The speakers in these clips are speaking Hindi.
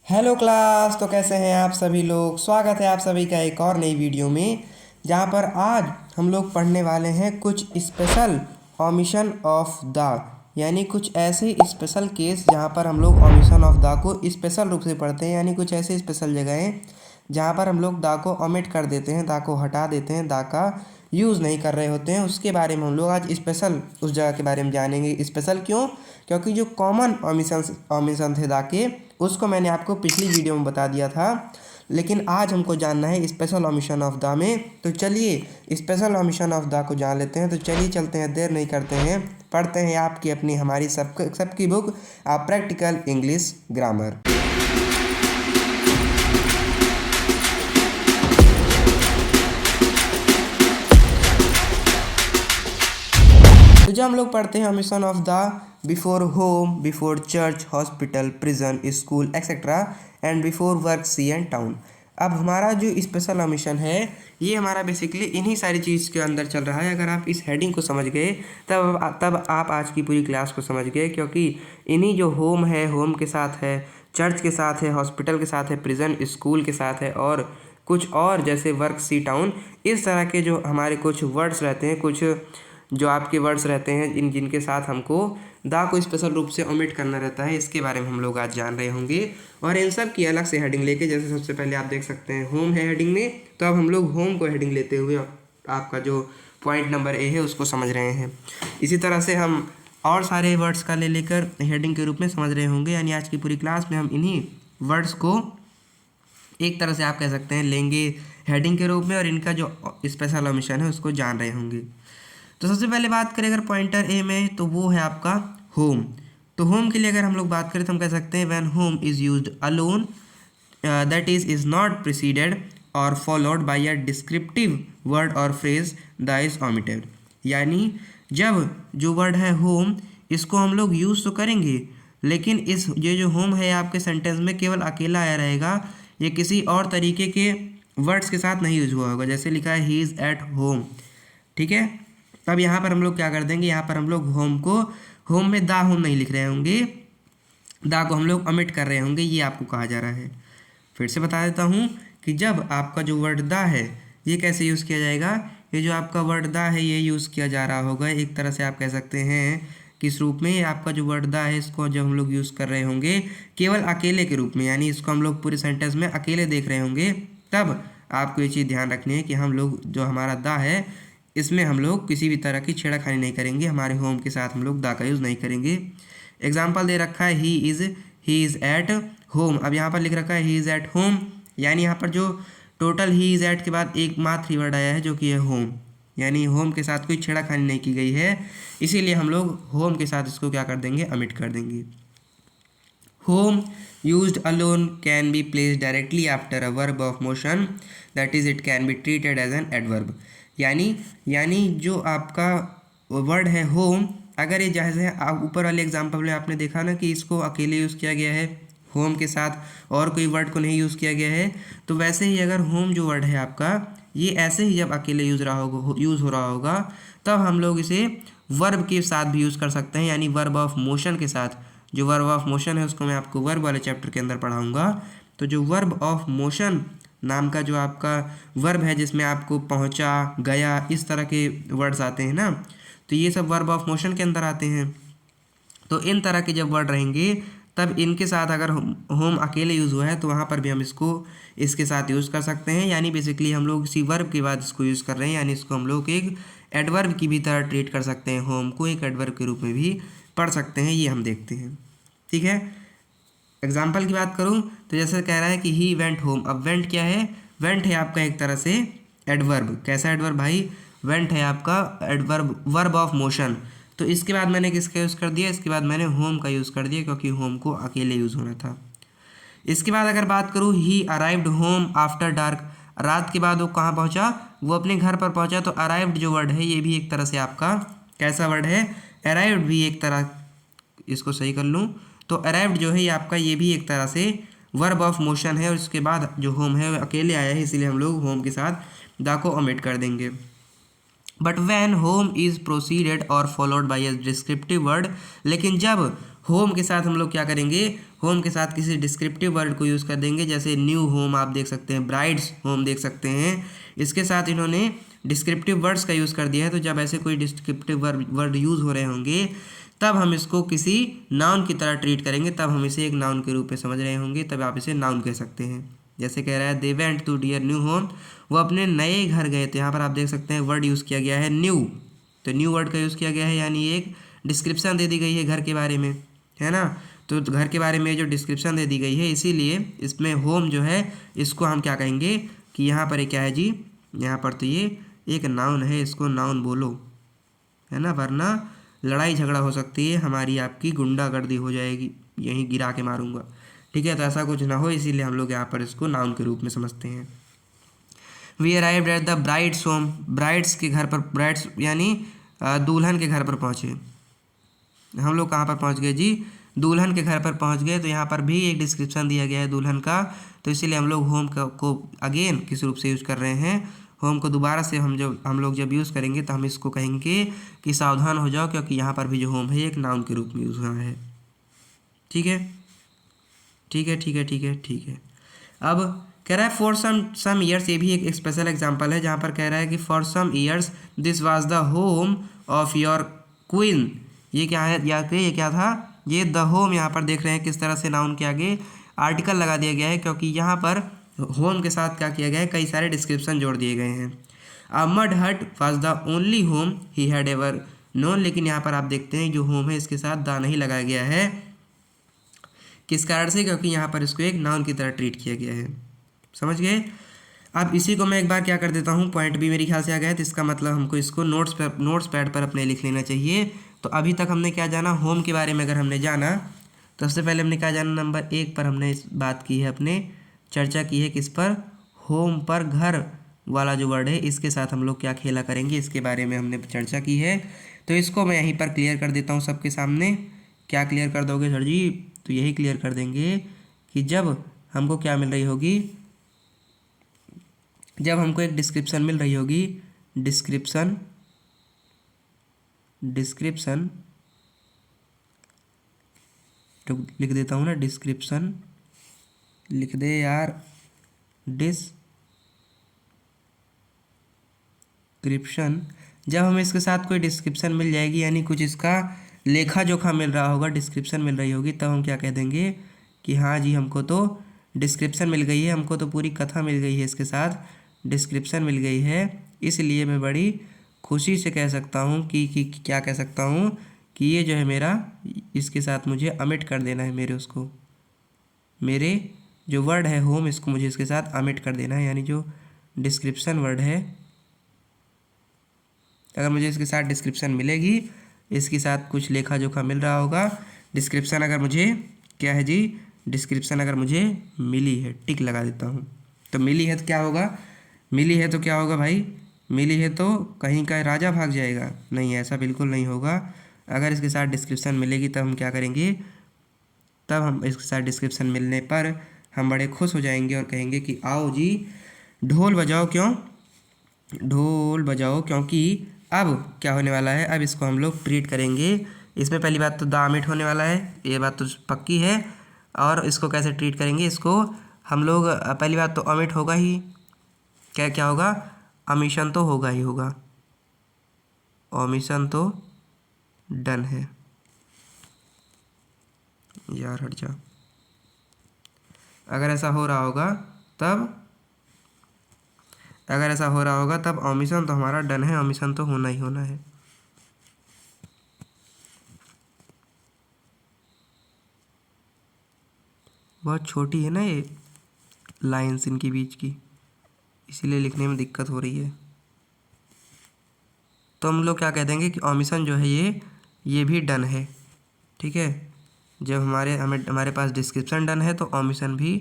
Hello class. तो कैसे हैं आप सभी लोग। स्वागत है आप सभी का एक और नई वीडियो में, जहां पर आज हम लोग पढ़ने वाले हैं कुछ स्पेशल ओमिशन ऑफ द, यानी कुछ ऐसे स्पेशल केस जहां पर हम लोग ओमिशन ऑफ द को स्पेशल रूप से पढ़ते हैं। यानी कुछ ऐसे स्पेशल जगहें जहां पर हम लोग द को ओमिट कर देते हैं, द को हटा देते हैं, द का यूज़ नहीं कर रहे होते हैं। उसके बारे में हम लोग आज स्पेशल उस जगह के बारे में जानेंगे। स्पेशल क्यों? क्योंकि जो कॉमन ओमिशन थे द के, उसको मैंने आपको पिछली वीडियो में बता दिया था, लेकिन आज हमको जानना है स्पेशल ओमिशन ऑफ द में। तो चलिए स्पेशल ओमिशन ऑफ द को जान लेते हैं। तो चलिए चलते हैं, देर नहीं करते हैं, पढ़ते हैं आपकी अपनी हमारी सबकी बुक प्रैक्टिकल इंग्लिश ग्रामर। तो जब हम लोग पढ़ते हैं omission of the before home, before church, hospital, prison, school etcetera and before work, sea and town. अब हमारा जो स्पेशल ओमिशन है ये हमारा बेसिकली इन्हीं सारी चीज़ के अंदर चल रहा है। अगर आप इस हेडिंग को समझ गए तब आप आज की पूरी क्लास को समझ गए, क्योंकि इन्हीं जो होम है, होम के साथ है, चर्च के साथ है, हॉस्पिटल के साथ है, प्रिजन स्कूल के साथ है, और कुछ और जैसे वर्क, सी, टाउन, इस तरह के जो हमारे कुछ वर्ड्स रहते हैं, कुछ जो आपके वर्ड्स रहते हैं जिनके साथ हमको दा को स्पेशल रूप से ओमिट करना रहता है, इसके बारे में हम लोग आज जान रहे होंगे। और इन सब की अलग से हेडिंग लेके, जैसे सबसे पहले आप देख सकते हैं होम है हेडिंग में, तो अब हम लोग होम को हेडिंग लेते हुए आपका जो पॉइंट नंबर ए है उसको समझ रहे हैं। इसी तरह से हम और सारे वर्ड्स का ले लेकर हेडिंग के रूप में समझ रहे होंगे। यानी आज की पूरी क्लास में हम इन्हीं वर्ड्स को एक तरह से आप कह सकते हैं लेंगे हेडिंग के रूप में, और इनका जो स्पेशल ओमिशन है उसको जान रहे होंगे। तो सबसे पहले बात करें अगर पॉइंटर ए में, तो वो है आपका होम। तो होम के लिए अगर हम लोग बात करें तो हम कह सकते हैं when home is used alone, that is not preceded और followed by a descriptive word और फ्रेज, द इज ओमिटेड। यानी जब जो वर्ड है होम, इसको हम लोग यूज़ तो करेंगे, लेकिन ये जो होम है आपके सेंटेंस में केवल अकेला आया रहेगा, ये किसी और तरीके के वर्ड्स के साथ नहीं यूज हुआ होगा। जैसे लिखा है ही इज़ एट होम, ठीक है। तब यहाँ पर हम लोग क्या कर देंगे, यहाँ पर हम लोग होम को, होम में दा होम नहीं लिख रहे होंगे, दा को हम लोग ओमिट कर रहे होंगे, ये आपको कहा जा रहा है। फिर से बता देता हूँ कि जब आपका जो वर्ड दा है ये कैसे यूज़ किया जाएगा। ये जो आपका वर्ड दा है ये यूज़ किया जा रहा होगा, एक तरह से आप कह सकते हैं किस रूप में। आपका जो वर्ड दा है इसको जब हम लोग यूज़ कर रहे होंगे केवल अकेले के रूप में, यानी इसको हम लोग पूरे सेंटेंस में अकेले देख रहे होंगे, तब आपको ये चीज़ ध्यान रखनी है कि हम लोग जो हमारा दा है इसमें हम लोग किसी भी तरह की छेड़खानी नहीं करेंगे, हमारे होम के साथ हम लोग दा का यूज़ नहीं करेंगे। एग्जाम्पल दे रखा है ही इज़ एट होम। अब यहाँ पर लिख रखा है ही इज़ एट होम, यानी यहाँ पर जो टोटल ही इज़ एट के बाद एक मात्र ही वर्ड आया है जो कि है होम, यानी होम के साथ कोई छेड़खानी नहीं की गई है, इसीलिए हम लोग होम के साथ इसको क्या कर देंगे, ओमिट कर देंगे। Home used alone can be placed directly after a verb of motion, that is it can be treated as an adverb। यानी जो आपका वर्ड है होम, अगर ये जैसे ऊपर वाले एग्जांपल में आपने देखा ना कि इसको अकेले यूज़ किया गया है, होम के साथ और कोई वर्ड को नहीं यूज़ किया गया है, तो वैसे ही अगर होम जो वर्ड है आपका ये ऐसे ही जब अकेले यूज़ हो रहा होगा तब हम लोग इसे वर्ब के साथ भी यूज़ कर सकते हैं, यानी वर्ब ऑफ मोशन के साथ। जो वर्ब ऑफ मोशन है उसको मैं आपको वर्ब वाले चैप्टर के अंदर पढ़ाऊंगा। तो जो वर्ब ऑफ मोशन नाम का जो आपका वर्ब है जिसमें आपको पहुंचा, गया, इस तरह के वर्ड्स आते हैं ना, तो ये सब वर्ब ऑफ मोशन के अंदर आते हैं। तो इन तरह के जब वर्ड रहेंगे तब इनके साथ अगर होम अकेले यूज़ हुआ है तो वहाँ पर भी हम इसको इसके साथ यूज़ कर सकते हैं। यानी बेसिकली हम लोग इसी वर्ब के बाद इसको यूज़ कर रहे हैं, यानी इसको हम लोग एक एडवर्ब की भी तरह ट्रीट कर सकते हैं, होम को एक एडवर्ब के रूप में भी पढ़ सकते हैं, ये हम देखते हैं, ठीक है। एग्जाम्पल की बात करूँ तो जैसे कह रहा है कि ही वेंट होम। अब वेंट क्या है, वेंट है आपका एक तरह से एडवर्ब। कैसा एडवर्ब भाई, वेंट है आपका एडवर्ब, वर्ब ऑफ मोशन। तो इसके बाद मैंने किसका यूज़ कर दिया, इसके बाद मैंने होम का यूज़ कर दिया, क्योंकि होम को अकेले यूज़ होना था। इसके बाद अगर बात करूँ ही अराइव्ड होम आफ्टर डार्क, रात के बाद वो कहाँ पहुँचा, वो अपने घर पर पहुँचा। तो अराइव्ड जो वर्ड है ये भी एक तरह से आपका कैसा वर्ड है, अराइव्ड भी एक तरह, इसको सही कर लूँ तो अराइव्ड जो है ये आपका ये भी एक तरह से वर्ब ऑफ मोशन है, और उसके बाद जो होम है वो अकेले आया है, इसीलिए हम लोग होम के साथ दा को ओमिट कर देंगे। But when home is preceded और followed by a descriptive word, लेकिन जब होम के साथ हम लोग क्या करेंगे, होम के साथ किसी डिस्क्रिप्टिव वर्ड को यूज़ कर देंगे, जैसे न्यू होम आप देख सकते हैं, ब्राइड्स होम देख सकते हैं, इसके साथ इन्होंने डिस्क्रिप्टिव वर्ड्स का यूज़ कर दिया है। तो जब ऐसे कोई डिस्क्रिप्टिव वर्ड यूज़ हो रहे होंगे तब हम इसको किसी नाउन की तरह ट्रीट करेंगे, तब हम इसे एक नाउन के रूप में समझ रहे होंगे, तब आप इसे नाउन कह सकते हैं। जैसे कह रहा है they went to their new home, वो अपने नए घर गए थे। यहाँ पर आप देख सकते हैं वर्ड यूज़ किया गया है न्यू, तो न्यू वर्ड का यूज़ किया गया है, यानी एक डिस्क्रिप्शन दे दी गई है घर के बारे में, है ना। तो घर के बारे में जो डिस्क्रिप्शन दे दी गई है, इसीलिए इसमें होम जो है इसको हम क्या कहेंगे कि यहाँ पर क्या है जी, यहाँ पर तो ये एक नाउन है, इसको नाउन बोलो, है ना, वरना लड़ाई झगड़ा हो सकती है, हमारी आपकी गुंडागर्दी हो जाएगी, यहीं गिरा के मारूंगा, ठीक है। तो ऐसा कुछ ना हो, इसीलिए हम लोग यहाँ पर इसको नाउन के रूप में समझते हैं। We arrived at the bride's home, bride's के घर पर, ब्राइड्स यानी दुल्हन के घर पर पहुँचे। हम लोग कहाँ पर पहुँच गए जी, दुल्हन के घर पर पहुँच गए। तो यहाँ पर भी एक डिस्क्रिप्शन दिया गया है दुल्हन का, तो इसीलिए हम लोग होम को अगेन किस रूप से यूज़ कर रहे हैं, होम को दोबारा से हम लोग जब यूज़ करेंगे तो हम इसको कहेंगे कि सावधान हो जाओ, क्योंकि यहाँ पर भी जो होम है एक नाउन के रूप में यूज़ हुआ है। ठीक है, ठीक है, ठीक है, ठीक है, ठीक है। अब कह रहा है फॉर सम ईयर्स, ये भी एक स्पेशल एग्जांपल है जहाँ पर कह रहा है कि for some years this was the home of your queen. ये क्या है, ये क्या था, ये द होम, यहाँ पर देख रहे हैं किस तरह से नाउन के आगे आर्टिकल लगा दिया गया है, क्योंकि यहाँ पर होम के साथ क्या किया गया है, कई सारे डिस्क्रिप्शन जोड़ दिए गए हैं। अ मड हट was the only home he had ever known, लेकिन यहाँ पर आप देखते हैं जो होम है इसके साथ द नहीं लगाया गया है, किस कारण से, क्योंकि यहाँ पर इसको एक नाउन की तरह ट्रीट किया गया है। समझ गए। अब इसी को मैं एक बार क्या कर देता हूँ, पॉइंट भी मेरे ख्याल से आ गया है, तो इसका मतलब हमको इसको नोट्स पैड पर अपने लिख लेना चाहिए। तो अभी तक हमने क्या जाना, होम के बारे में अगर हमने जाना तो सबसे पहले हमने क्या जाना, नंबर 1 पर हमने इस बात की है, अपने चर्चा की है किस पर, होम पर, घर वाला जो वर्ड है इसके साथ हम लोग क्या खेला करेंगे, इसके बारे में हमने चर्चा की है। तो इसको मैं यहीं पर क्लियर कर देता हूँ सबके सामने। क्या क्लियर कर दोगे सर जी, तो यही क्लियर कर देंगे कि जब हमको क्या मिल रही होगी, जब हमको एक डिस्क्रिप्शन मिल रही होगी, डिस्क्रिप्शन तो लिख देता हूँ ना, डिस्क्रिप्शन लिख दे यार, डिस्क्रिप्शन। जब हमें इसके साथ कोई डिस्क्रिप्शन मिल जाएगी, यानी कुछ इसका लेखा जोखा मिल रहा होगा, डिस्क्रिप्शन मिल रही होगी, तब हम क्या कह देंगे कि हाँ जी हमको तो डिस्क्रिप्शन मिल गई है, हमको तो पूरी कथा मिल गई है, इसके साथ डिस्क्रिप्शन मिल गई है। इसलिए मैं बड़ी खुशी से कह सकता हूँ कि क्या कह सकता हूँ कि ये जो है मेरा, इसके साथ मुझे अमिट कर देना है, मेरे जो वर्ड है होम, इसको मुझे इसके साथ अमिट कर देना है, यानी जो डिस्क्रिप्शन वर्ड है, अगर मुझे इसके साथ डिस्क्रिप्शन मिलेगी, इसके साथ कुछ लेखा जोखा मिल रहा होगा, डिस्क्रिप्शन अगर मुझे क्या है जी, डिस्क्रिप्शन अगर मुझे मिली है, टिक लगा देता हूँ। तो मिली है तो क्या होगा, मिली है तो क्या होगा भाई, मिली है तो कहीं का राजा भाग जाएगा, नहीं, ऐसा बिल्कुल नहीं होगा। अगर इसके साथ डिस्क्रिप्शन मिलेगी तब हम क्या करेंगे, तब हम इसके साथ डिस्क्रिप्शन मिलने पर हम बड़े खुश हो जाएंगे और कहेंगे कि आओ जी ढोल बजाओ, क्यों ढोल बजाओ, क्योंकि अब क्या होने वाला है, अब इसको हम लोग ट्रीट करेंगे। इसमें पहली बात तो दामिट होने वाला है, ये बात तो पक्की है। और इसको कैसे ट्रीट करेंगे, इसको हम लोग पहली बात तो अमिट होगा ही, क्या क्या होगा, अमिशन तो होगा ही होगा, ओमिशन तो डन है, यार हट जा। अगर ऐसा हो रहा होगा तब, अगर ऐसा हो रहा होगा तब ओमिशन तो हमारा डन है, ओमिशन तो होना ही होना है। बहुत छोटी है ना ये लाइंस इनके बीच की, इसीलिए लिखने में दिक्कत हो रही है। तो हम लोग क्या कह देंगे कि ओमिशन जो है ये भी डन है, ठीक है। जब हमारे पास डिस्क्रिप्शन डन है तो ओमिशन भी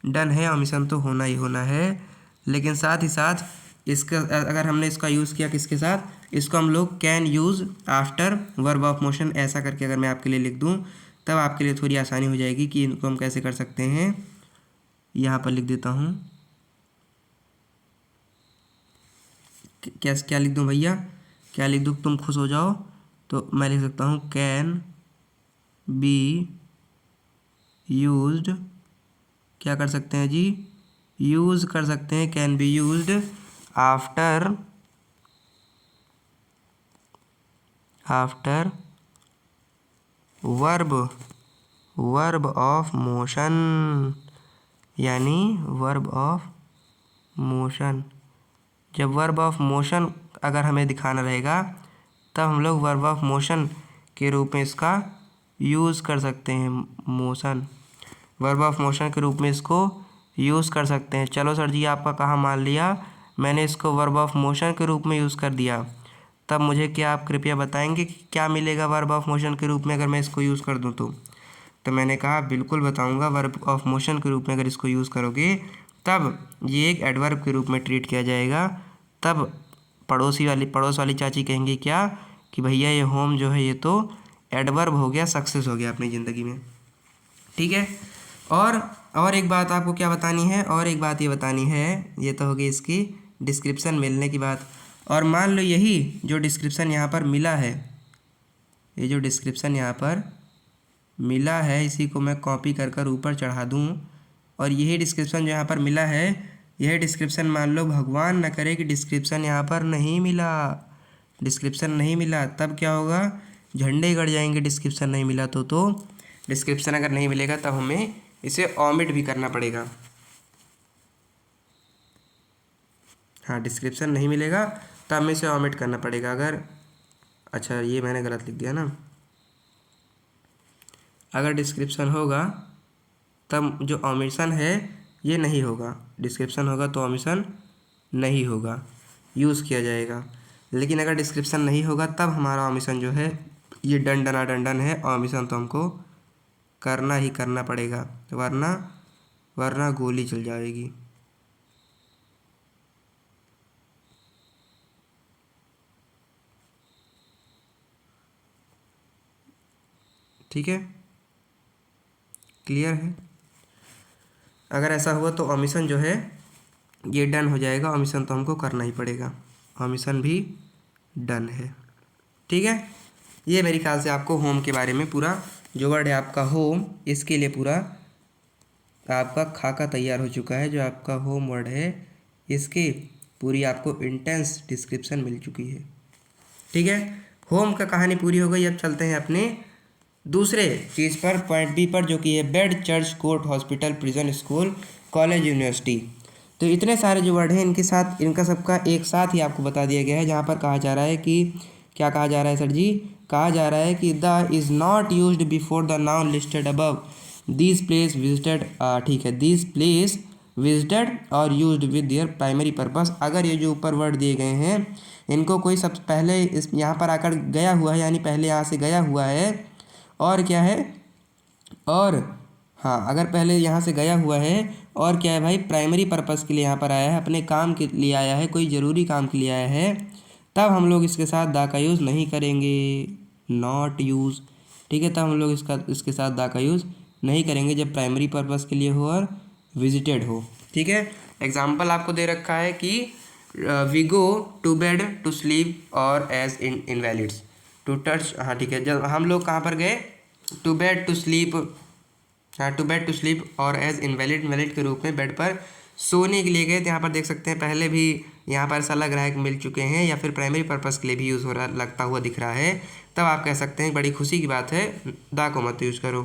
डन है, ओमिशन तो होना ही होना है। लेकिन साथ ही साथ इसका अगर हमने इसका यूज़ किया किसके साथ, इसको हम लोग can use after verb of motion, ऐसा करके अगर मैं आपके लिए लिख दूं तब आपके लिए थोड़ी आसानी हो जाएगी कि इनको हम कैसे कर सकते हैं। यहाँ पर लिख देता हूँ, क्या लिख दूँ भैया, क्या लिख दूँ, तुम खुश हो जाओ। तो मैं लिख सकता हूँ कैन बी यूज्ड, क्या कर सकते हैं जी, यूज़ कर सकते हैं, can be used after verb of motion, यानी वर्ब ऑफ मोशन। जब वर्ब ऑफ मोशन अगर हमें दिखाना रहेगा तब हम लोग वर्ब ऑफ मोशन के रूप में इसका यूज़ कर सकते हैं, मोशन, वर्ब ऑफ मोशन के रूप में इसको यूज़ कर सकते हैं। चलो सर जी आपका कहा मान लिया, मैंने इसको वर्ब ऑफ मोशन के रूप में यूज़ कर दिया, तब मुझे क्या आप कृपया बताएंगे कि क्या मिलेगा वर्ब ऑफ मोशन के रूप में अगर मैं इसको यूज़ कर दूं तो मैंने कहा बिल्कुल बताऊंगा, वर्ब ऑफ मोशन के रूप में अगर इसको यूज़ करोगे तब ये एक एडवर्ब के रूप में ट्रीट किया जाएगा। तब पड़ोस वाली चाची कहेंगे क्या कि भैया ये होम जो है ये तो एडवर्ब हो गया, सक्सेस हो गया अपनी ज़िंदगी में। ठीक है। और एक बात आपको क्या बतानी है, और एक बात ये बतानी है, ये तो होगी इसकी डिस्क्रिप्शन मिलने की बात। और मान लो यही जो डिस्क्रिप्शन यहाँ पर मिला है, ये जो डिस्क्रिप्शन यहाँ पर मिला है, इसी को मैं कॉपी कर कर ऊपर चढ़ा दूँ, और यही डिस्क्रिप्शन जो यहाँ पर मिला है, यह डिस्क्रिप्शन मान लो भगवान न करे कि डिस्क्रिप्शन यहाँ पर नहीं मिला, डिस्क्रिप्शन नहीं मिला, तब क्या होगा, झंडे गड़ जाएंगे। डिस्क्रिप्शन नहीं मिला तो डिस्क्रिप्शन अगर नहीं मिलेगा तब हमें इसे ऑमिट भी करना पड़ेगा। हाँ, डिस्क्रिप्शन नहीं मिलेगा तब हमें इसे ऑमिट करना पड़ेगा। अगर अच्छा ये मैंने गलत लिख दिया ना, अगर डिस्क्रिप्शन होगा तब जो ओमिशन है ये नहीं होगा, डिस्क्रिप्शन होगा तो ओमिशन नहीं होगा, यूज़ किया जाएगा। लेकिन अगर डिस्क्रिप्शन नहीं होगा तब हमारा ओमिशन जो है ये डंडना डंडन है, ओमिशन तो हमको करना ही करना पड़ेगा, वरना गोली चल जाएगी। ठीक है, क्लियर है। अगर ऐसा हुआ तो ओमिशन जो है ये डन हो जाएगा, ओमिशन तो हमको करना ही पड़ेगा, ओमिशन भी डन है। ठीक है, ये मेरे ख्याल से आपको होम के बारे में पूरा जो वर्ड है आपका होम, इसके लिए पूरा आपका खाका तैयार हो चुका है। जो आपका होम वर्ड है इसकी पूरी आपको इंटेंस डिस्क्रिप्शन मिल चुकी है। ठीक है, होम का कहानी पूरी हो गई। अब चलते हैं अपने दूसरे चीज़ पर, पॉइंट बी पर, जो कि है bed, church, court, hospital, prison, school, college, university. तो इतने सारे जो वर्ड हैं इनके साथ, इनका सबका एक साथ ही आपको बता दिया गया है, जहाँ पर कहा जा रहा है कि क्या कहा जा रहा है सर जी, कहा जा रहा है कि the is not used before the noun listed above, this place visited, ठीक है, दिस प्लेस विजिटेड और used with their primary purpose. अगर ये जो ऊपर वर्ड दिए गए हैं इनको कोई सबसे पहले इस यहाँ पर आकर गया हुआ है, यानी पहले यहाँ से गया हुआ है, और क्या है, और हाँ अगर पहले यहाँ से गया हुआ है और क्या है भाई, प्राइमरी पर्पस के लिए यहाँ पर आया है, अपने काम के लिए आया है, कोई ज़रूरी काम के लिए आया है, तब हम लोग इसके साथ दा का यूज़ नहीं करेंगे, नॉट यूज़। ठीक है, तब हम लोग इसके साथ दा का यूज़ नहीं करेंगे जब प्राइमरी पर्पस के लिए हो और विजिटेड हो। ठीक है, एग्जाम्पल आपको दे रखा है कि we go to bed to sleep और एज इनवैलिड्स टू टच। हाँ ठीक है, जब हम लोग कहाँ पर गए, टू बेड टू स्लीप, हाँ टू बेड टू स्लीप और एज इनवैलिड के रूप में बेड पर सोने के लिए गए। तो यहाँ पर देख सकते हैं पहले भी यहाँ पर ऐसा लग रहा है कि मिल चुके हैं, या फिर प्राइमरी पर्पस के लिए भी यूज़ हो रहा लगता हुआ दिख रहा है, तब आप कह सकते हैं बड़ी खुशी की बात है, दा को मत यूज़ करो।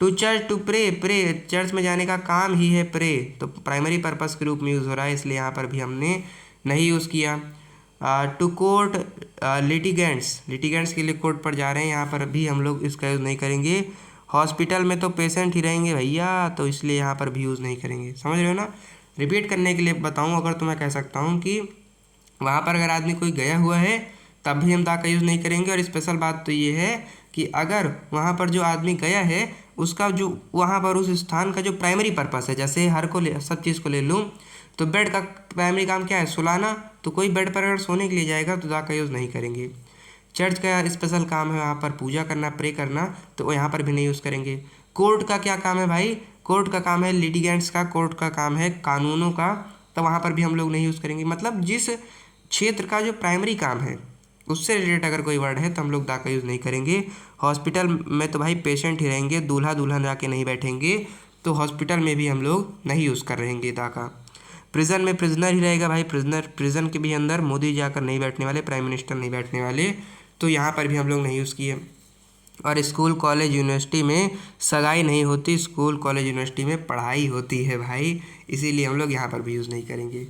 To church to pray church में जाने का काम ही है प्रे, तो प्राइमरी पर्पस के रूप में यूज़ हो रहा है, इसलिए यहाँ पर भी हमने नहीं यूज़ किया। टू कोर्ट लिटिगेंट्स के लिए कोर्ट पर जा रहे हैं, यहाँ पर भी हम लोग इसका यूज़ नहीं करेंगे। हॉस्पिटल में तो पेशेंट ही रहेंगे भैया, तो इसलिए यहाँ पर भी यूज़ नहीं करेंगे। समझ रहे हो ना। रिपीट करने के लिए बताऊँ अगर, तो मैं कह सकता हूँ कि वहाँ पर अगर आदमी कोई गया हुआ है तब भी हम दा का यूज़ नहीं करेंगे। और स्पेशल बात तो ये है कि अगर वहाँ पर जो आदमी गया है उसका जो वहाँ पर उस स्थान का जो प्राइमरी पर्पस है, जैसे हर को ले सब चीज़ को ले लूँ तो बेड का प्राइमरी काम क्या है, सुलाना, तो कोई बेड पर अगर सोने के लिए जाएगा तो दा का यूज़ नहीं करेंगे। चर्च का स्पेशल काम है वहाँ पर पूजा करना, प्रे करना, तो यहाँ पर भी नहीं यूज़ करेंगे। कोर्ट का क्या काम है भाई, कोर्ट का काम है लिटिगेंट्स का, कोर्ट का काम है कानूनों का, तो वहाँ पर भी हम लोग नहीं यूज़ करेंगे। मतलब जिस क्षेत्र का जो प्राइमरी काम है उससे रिलेटेड अगर कोई वर्ड है तो हम लोग दा का यूज़ नहीं करेंगे। हॉस्पिटल में तो भाई पेशेंट ही रहेंगे, दूल्हा दुल्हन जाके नहीं बैठेंगे, तो हॉस्पिटल में भी हम लोग नहीं यूज़ कर रहेंगे दा का। प्रिजन में प्रिजनर ही रहेगा भाई, प्रिजन के भी अंदर मोदी जाकर नहीं बैठने वाले, प्राइम मिनिस्टर नहीं बैठने वाले, तो यहाँ पर भी हम लोग नहीं यूज़ किए। और स्कूल कॉलेज यूनिवर्सिटी में सगाई नहीं होती, स्कूल कॉलेज यूनिवर्सिटी में पढ़ाई होती है भाई, इसीलिए हम लोग यहाँ पर भी यूज़ नहीं करेंगे।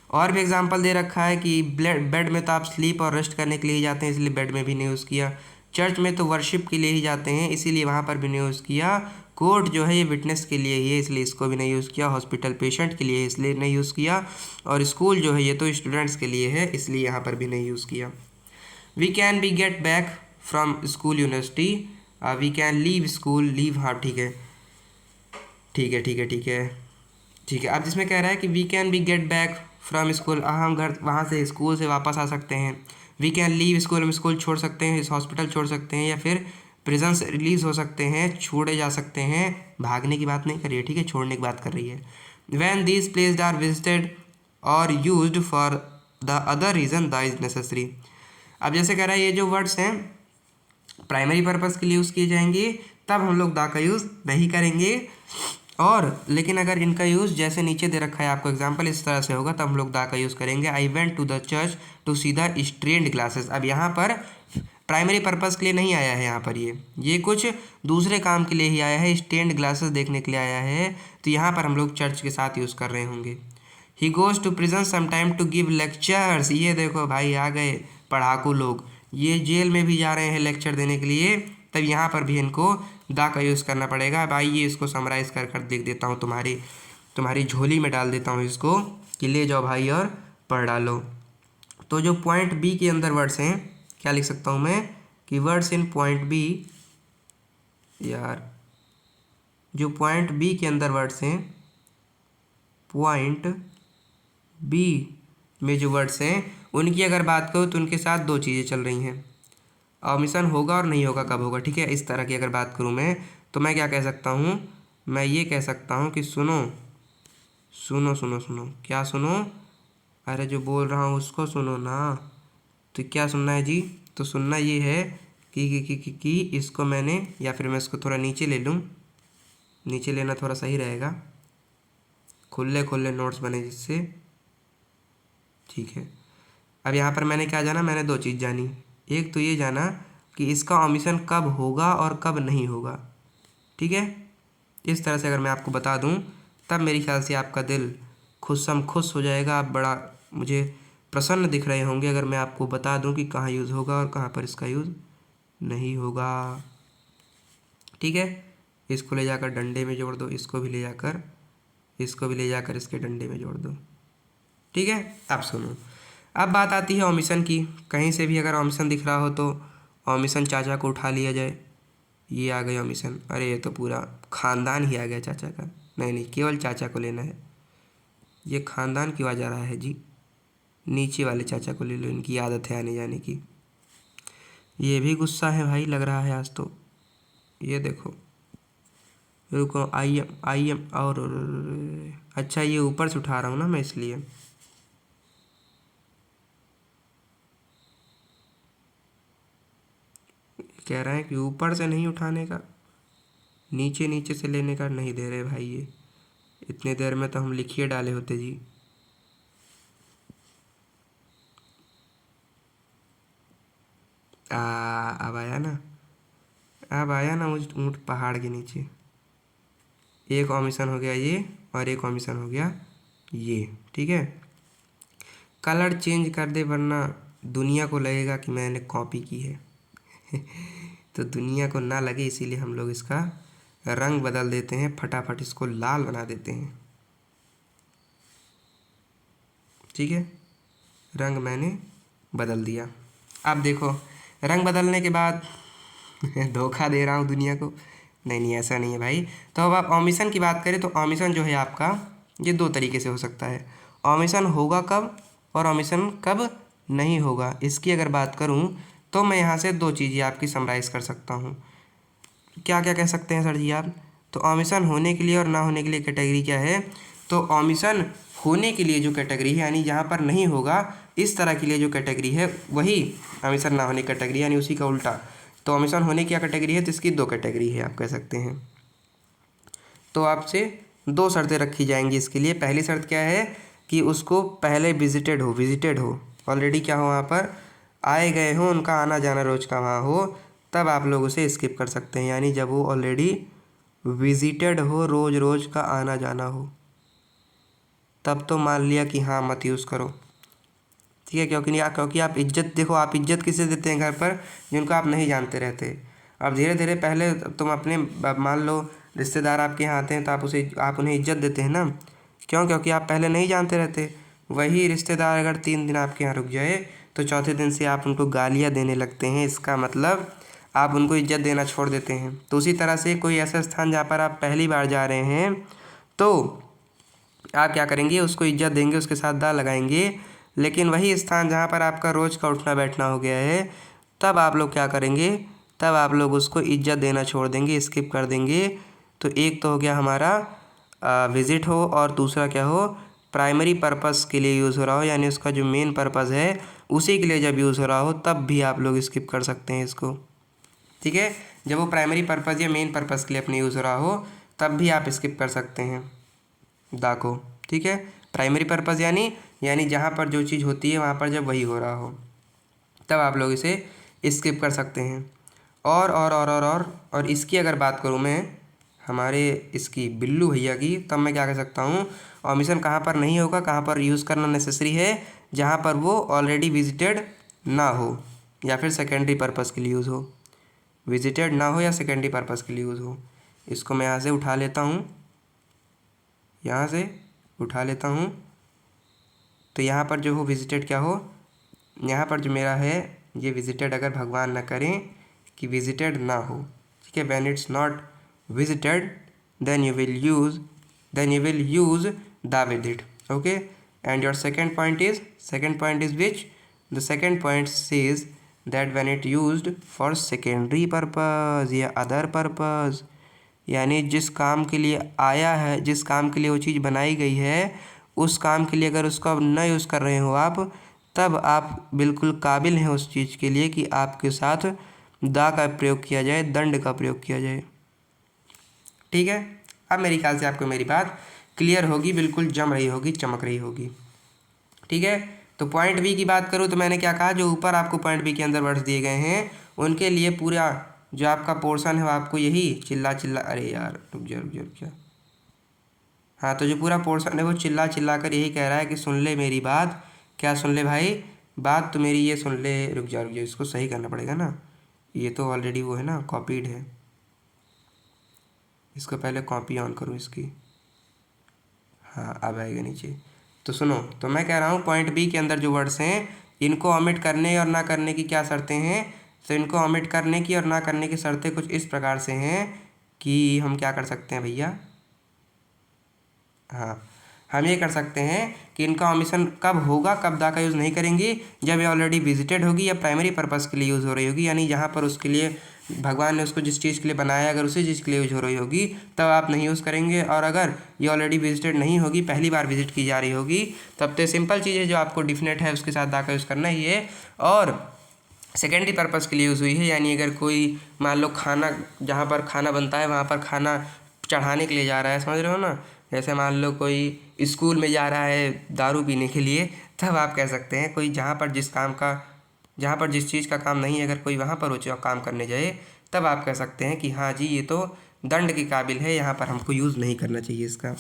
और भी एग्जांपल दे रखा है कि बेड में तो आप स्लीप और रेस्ट करने के लिए ही जाते हैं, इसलिए बेड में भी नहीं यूज़ किया। चर्च में तो वर्शिप के लिए ही जाते हैं, इसीलिए वहाँ पर भी नहीं यूज़ किया। कोर्ट जो है ये विटनेस के लिए ही है, इसलिए इसको भी नहीं यूज़ किया। हॉस्पिटल पेशेंट के लिए इसलिए नहीं यूज़ किया। और स्कूल जो है ये तो स्टूडेंट्स के लिए है, इसलिए यहाँ पर भी नहीं यूज़ किया। We can be get back from school university, we can leave school, leave, हाँ ठीक है ठीक है ठीक है ठीक है ठीक है। अब जिसमें कह रहा है कि we can be get back from school, हम घर वहाँ से स्कूल से वापस आ सकते हैं। वी कैन लीव स्कूल, हम स्कूल छोड़ सकते हैं, इस हॉस्पिटल छोड़ सकते हैं, या फिर प्रिजन से रिलीज हो सकते हैं, छोड़े जा सकते हैं। भागने की बात नहीं कर रही है, ठीक है, छोड़ने की बात कर रही है। When these place are visited और use for the other reason the is necessary. अब जैसे कह रहा है ये जो वर्ड्स हैं प्राइमरी पर्पस के लिए यूज़ किए जाएंगे, तब हम लोग दा का यूज़ नहीं करेंगे। और लेकिन अगर इनका यूज़ जैसे नीचे दे रखा है आपको एग्जांपल इस तरह से होगा, तब हम लोग दा का यूज़ करेंगे। I went to the church to see the stained glasses. अब यहाँ पर प्राइमरी पर्पस के लिए नहीं आया है, यहाँ पर ये कुछ दूसरे काम के लिए ही आया है, स्टेन्ड ग्लासेस देखने के लिए आया है, तो यहाँ पर हम लोग चर्च के साथ यूज़ कर रहे होंगे। He goes to prison sometime to give lectures. ये देखो भाई आ गए पढ़ाकू लोग, ये जेल में भी जा रहे हैं लेक्चर देने के लिए, तब यहाँ पर भी इनको दा का यूज़ करना पड़ेगा। भाई ये इसको समराइज़ कर कर देख देता हूँ, तुम्हारी झोली में डाल देता हूँ इसको, कि ले जाओ भाई और पढ़ डालो। तो जो पॉइंट बी के अंदर वर्ड्स हैं, क्या लिख सकता हूँ मैं, कि वर्ड्स इन पॉइंट बी, यार जो पॉइंट बी के अंदर वर्ड्स हैं, पॉइंट बी में जो वर्ड्स हैं उनकी अगर बात करूँ तो उनके साथ दो चीज़ें चल रही हैं। ऑमिशन होगा और नहीं होगा कब होगा, ठीक है। इस तरह की अगर बात करूँ मैं, तो मैं क्या कह सकता हूँ, मैं ये कह सकता हूँ कि सुनो सुनो सुनो सुनो, क्या सुनो, अरे जो बोल रहा हूँ उसको सुनो ना। तो क्या सुनना है जी, तो सुनना ये है कि इसको मैंने, या फिर मैं इसको थोड़ा नीचे ले लूँ, नीचे लेना थोड़ा सही रहेगा, खुले खुले नोट्स बने जिससे, ठीक है। अब यहाँ पर मैंने क्या जाना, मैंने दो चीज़ जानी। एक तो ये जाना कि इसका ऑमिशन कब होगा और कब नहीं होगा, ठीक है। इस तरह से अगर मैं आपको बता दूं, तब मेरे ख्याल से आपका दिल खुश हो जाएगा, आप बड़ा मुझे प्रसन्न दिख रहे होंगे अगर मैं आपको बता दूं कि कहाँ यूज़ होगा और कहाँ पर इसका यूज़ नहीं होगा, ठीक है। इसको ले जाकर डंडे में जोड़ दो, इसको भी ले जाकर इसके डंडे में जोड़ दो, ठीक है। अब सुनो, अब बात आती है ऑमिशन की। कहीं से भी अगर ऑमिशन दिख रहा हो तो ऑमिशन चाचा को उठा लिया जाए। ये आ गई ऑमिशन, अरे ये तो पूरा ख़ानदान ही आ गया चाचा का, नहीं केवल चाचा को लेना है। ये ख़ानदान क्यों आ जा रहा है जी, नीचे वाले चाचा को ले लो, इनकी आदत है आने जाने की। ये भी गुस्सा है भाई लग रहा है आज तो, ये देखो, रुको, आई एम और अच्छा ये ऊपर से उठा रहा हूँ ना मैं, इसलिए कह रहे हैं कि ऊपर से नहीं उठाने का, नीचे नीचे से लेने का नहीं दे रहे भाई। ये इतने देर में तो हम लिखिए डाले होते जी। अब आया ना मुझ ऊँट पहाड़ के नीचे। एक ऑमिशन हो गया ये, और एक ऑमिशन हो गया ये, ठीक है। कलर चेंज कर दे वरना दुनिया को लगेगा कि मैंने कॉपी की है तो दुनिया को ना लगे इसीलिए हम लोग इसका रंग बदल देते हैं, फटाफट इसको लाल बना देते हैं, ठीक है। रंग मैंने बदल दिया। अब देखो रंग बदलने के बाद धोखा दे रहा हूँ दुनिया को, नहीं ऐसा नहीं है भाई। तो अब आप ऑमिशन की बात करें तो ऑमिशन जो है आपका ये दो तरीके से हो सकता है, ऑमिशन होगा कब और ऑमिशन कब नहीं होगा। इसकी अगर बात करूँ तो मैं यहाँ से दो चीज़ें आपकी समराइज़ कर सकता हूँ। क्या क्या कह सकते हैं सर जी आप, तो ऑमिशन होने के लिए और ना होने के लिए कैटेगरी क्या है, तो ऑमिशन होने के लिए जो कैटेगरी है यानी जहाँ पर नहीं होगा इस तरह के लिए जो कैटेगरी है वही ऑमिशन ना होने कैटेगरी यानी उसी का उल्टा। तो ऑमिशन होने की क्या कैटेगरी है, तो इसकी दो कैटेगरी है आप कह सकते हैं। तो आपसे दो शर्तें रखी जाएंगी इसके लिए। पहली शर्त क्या है कि उसको पहले विजिटेड हो ऑलरेडी क्या हो, वहाँ पर आए गए हो, उनका आना जाना रोज का वहाँ हो, तब आप लोग उसे स्किप कर सकते हैं। यानी जब वो ऑलरेडी विजिटेड हो, रोज रोज का आना जाना हो, तब तो मान लिया कि हाँ मत यूज़ करो, ठीक है। क्योंकि आप इज्जत देखो, आप इज्जत किसे देते हैं घर पर, जिनको आप नहीं जानते रहते। अब धीरे धीरे पहले तुम अपने मान लो रिश्तेदार आपके यहाँ आते हैं तो आप उन्हें इज्जत देते हैं ना, क्यों? क्योंकि आप पहले नहीं जानते रहते। वही रिश्तेदार अगर 3 दिन आपके यहाँ रुक जाए तो चौथे दिन से आप उनको गालियाँ देने लगते हैं, इसका मतलब आप उनको इज्जत देना छोड़ देते हैं। तो उसी तरह से कोई ऐसा स्थान जहाँ पर आप पहली बार जा रहे हैं तो आप क्या करेंगे, उसको इज्जत देंगे, उसके साथ दाव लगाएंगे। लेकिन वही स्थान जहाँ पर आपका रोज़ का उठना बैठना हो गया है, तब आप लोग क्या करेंगे, तब आप लोग उसको इज्जत देना छोड़ देंगे, स्किप कर देंगे। तो एक तो हो गया हमारा विज़िट हो, और दूसरा क्या हो, प्राइमरी पर्पस के लिए यूज़ हो रहा हो, यानी उसका जो मेन पर्पज़ है उसी के लिए जब यूज़ हो रहा हो तब भी आप लोग स्किप कर सकते हैं इसको, ठीक है। जब वो प्राइमरी पर्पज़ या मेन पर्पज़ के लिए अपने यूज़ हो रहा हो तब भी आप स्किप कर सकते हैं दा को, ठीक है। प्राइमरी पर्पज़ यानी जहाँ पर जो चीज़ होती है वहाँ पर जब वही हो रहा हो तब आप लोग इसे स्किप कर सकते हैं। और इसकी अगर बात करूँ मैं हमारे इसकी बिल्लू भैया की, तब मैं क्या कह सकता हूँ, ऑमिशन कहाँ पर नहीं होगा, कहाँ पर यूज़ करना नेसेसरी है, जहाँ पर वो ऑलरेडी विजिटेड ना हो या फिर सेकेंडरी पर्पज़ के लिए यूज़ हो, विजिटेड ना हो या सेकेंडरी पर्पज़ के लिए यूज़ हो। इसको मैं यहाँ से उठा लेता हूँ, यहाँ से उठा लेता हूँ। तो यहाँ पर जो हो विजिटेड क्या हो, यहाँ पर जो मेरा है ये विजिटेड, अगर भगवान ना करें कि विजिटेड ना हो, ठीक है। When it's not visited then you will use the with it, okay. And your second point is which, the second point says that when it used for secondary purpose या अदर पर्पज़, यानी जिस काम के लिए आया है, जिस काम के लिए वो चीज़ बनाई गई है, उस काम के लिए अगर उसका न यूज़ कर रहे हो आप, तब आप बिल्कुल काबिल हैं उस चीज़ के लिए कि आपके साथ दा का प्रयोग किया जाए, दंड का प्रयोग किया जाए, ठीक है। अब मेरे ख्याल से आपको मेरी बात क्लियर होगी, बिल्कुल जम रही होगी, चमक रही होगी, ठीक है। तो पॉइंट बी की बात करूँ तो मैंने क्या कहा, जो ऊपर आपको पॉइंट बी के अंदर वर्ड्स दिए गए हैं उनके लिए पूरा जो आपका पोर्शन है वो आपको यही चिल्ला, अरे यार रुक जा, हाँ, तो जो पूरा पोर्शन है वो चिल्ला कर यही कह रहा है कि सुन ले मेरी बात। क्या सुन ले भाई, बात तो मेरी ये सुन ले। रुक जा, इसको सही करना पड़ेगा ना, ये तो ऑलरेडी वो है ना, कॉपीड है। इसको पहले कॉपी ऑन करूँ इसकी, हाँ अब आएगा नीचे। तो सुनो, तो मैं कह रहा हूँ पॉइंट बी के अंदर जो वर्ड्स हैं इनको ऑमिट करने और ना करने की क्या शर्तें हैं। तो इनको ऑमिट करने की और ना करने की शर्तें कुछ इस प्रकार से हैं कि हम क्या कर सकते हैं भैया, हाँ, हम ये कर सकते हैं कि इनका ऑमिशन कब होगा, कब दा का यूज़ नहीं करेंगे, जब ये ऑलरेडी विजिटेड होगी या प्राइमरी पर्पज़ के लिए यूज़ हो रही होगी, यानी जहाँ पर उसके लिए भगवान ने उसको जिस चीज़ के लिए बनाया अगर उसी चीज़ के लिए यूज हो रही होगी तब आप नहीं यूज़ करेंगे। और अगर ये ऑलरेडी विजिटेड नहीं होगी, पहली बार विजिट की जा रही होगी, तब तो सिंपल चीज़ है जो आपको डिफिनेट है उसके साथ दा का यूज़ करना ही है। और सेकेंडरी पर्पज़ के लिए यूज़ हुई है, यानी अगर कोई मान लो खाना, जहाँ पर खाना बनता है वहाँ पर खाना चढ़ाने के लिए जा रहा है, समझ रहे हो ना, जैसे मान लो कोई स्कूल में जा रहा है दारू पीने के लिए, तब आप कह सकते हैं कोई जहाँ पर जिस चीज़ का काम नहीं है, अगर कोई वहाँ पर वो काम करने जाए, तब आप कह सकते हैं कि हाँ जी ये तो दंड के काबिल है, यहाँ पर हमको यूज़ नहीं करना चाहिए इसका।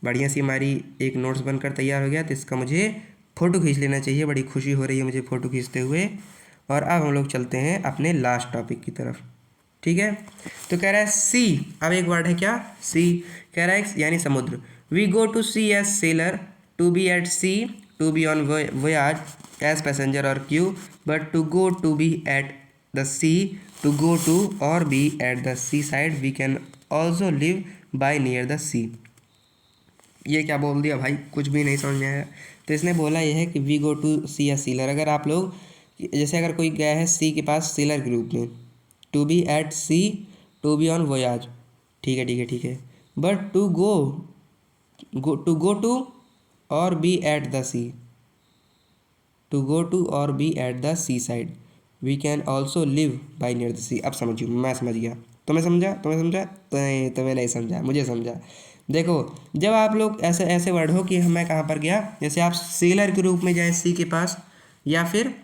बढ़िया सी हमारी एक नोट्स बनकर तैयार हो गया, तो इसका मुझे फ़ोटो खींच लेना चाहिए, बड़ी खुशी हो रही है मुझे फ़ोटो खींचते हुए। और अब हम लोग चलते हैं अपने लास्ट टॉपिक की तरफ, ठीक है। तो कह रहा है सी, अब एक वर्ड है क्या, सी, कह रहा है यानी समुद्र। We go to sea as sailor, to be at sea, to be on voyage as passenger और crew, but to go to be at the sea, to go to और be at the sea side, we can also live by near the sea. ये क्या बोल दिया भाई, कुछ भी नहीं समझ में आया। तो इसने बोला ये है कि we go to sea as sailor, अगर आप लोग जैसे अगर कोई गया है सी के पास सीलर के रूप में, to be at sea, to be on voyage, ठीक है, बट टू गो टू और be at the sea, to go to और be at the sea side, we can also live by near the sea. अब समझिए, मैं समझ गया, तुम्हें समझा, तुम्हें समझा तो नहीं, तुम्हें नहीं समझा, मुझे समझा। देखो, जब आप लोग ऐसे ऐसे वर्ड हो कि मैं कहाँ पर गया, जैसे आप सेलर के रूप में जाएँ सी के पास, या फिर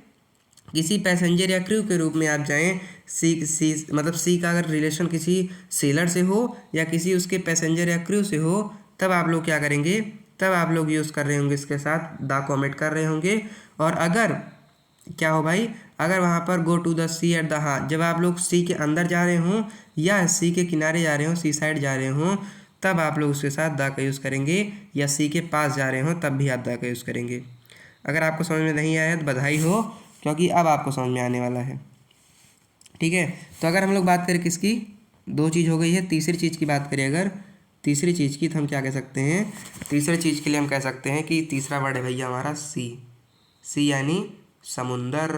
किसी पैसेंजर या क्रू के रूप में आप जाएं सी मतलब सी का अगर रिलेशन किसी सेलर से हो या किसी उसके पैसेंजर या क्रू से हो, तब आप लोग क्या करेंगे, तब आप लोग यूज़ कर रहे होंगे इसके साथ द को ओमिट कर रहे होंगे। और अगर क्या हो भाई, अगर वहाँ पर go to the sea at the, हाँ, जब आप लोग सी के अंदर जा रहे हों या सी के किनारे जा रहे हों, सी साइड जा रहे हों, तब आप लोग उसके साथ द का यूज़ करेंगे। या सी के पास जा रहे हों तब भी आप द का यूज़ करेंगे। अगर आपको समझ में नहीं आया तो बधाई हो, क्योंकि अब आपको समझ में आने वाला है। ठीक है, तो अगर हम लोग बात करें किसकी, दो चीज़ हो गई है, तीसरी चीज़ की बात करें अगर, तीसरी चीज़ की, तो हम क्या कह सकते हैं, तीसरी चीज़ के लिए हम कह सकते हैं कि तीसरा वर्ड है भैया हमारा सी, सी यानी समुंदर।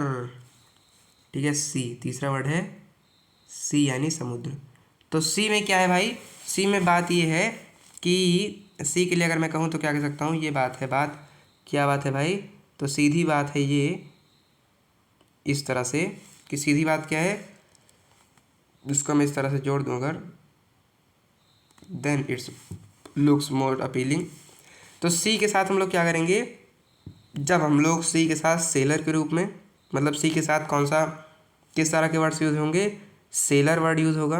ठीक है, सी तीसरा वर्ड है, सी यानी समुद्र। तो सी में क्या है भाई, सी में बात ये है कि सी के लिए अगर मैं कहूँ तो क्या कह सकता हूँ, ये बात है, बात क्या बात है भाई, तो सीधी बात है ये इस तरह से, कि सीधी बात क्या है, इसको मैं इस तरह से जोड़ दूँ अगर, then it's looks more appealing. तो सी के साथ हम लोग क्या करेंगे, जब हम लोग सी के साथ सेलर के रूप में, मतलब सी के साथ कौन सा, किस तरह के वर्ड्स यूज़ होंगे, सेलर वर्ड यूज़ होगा,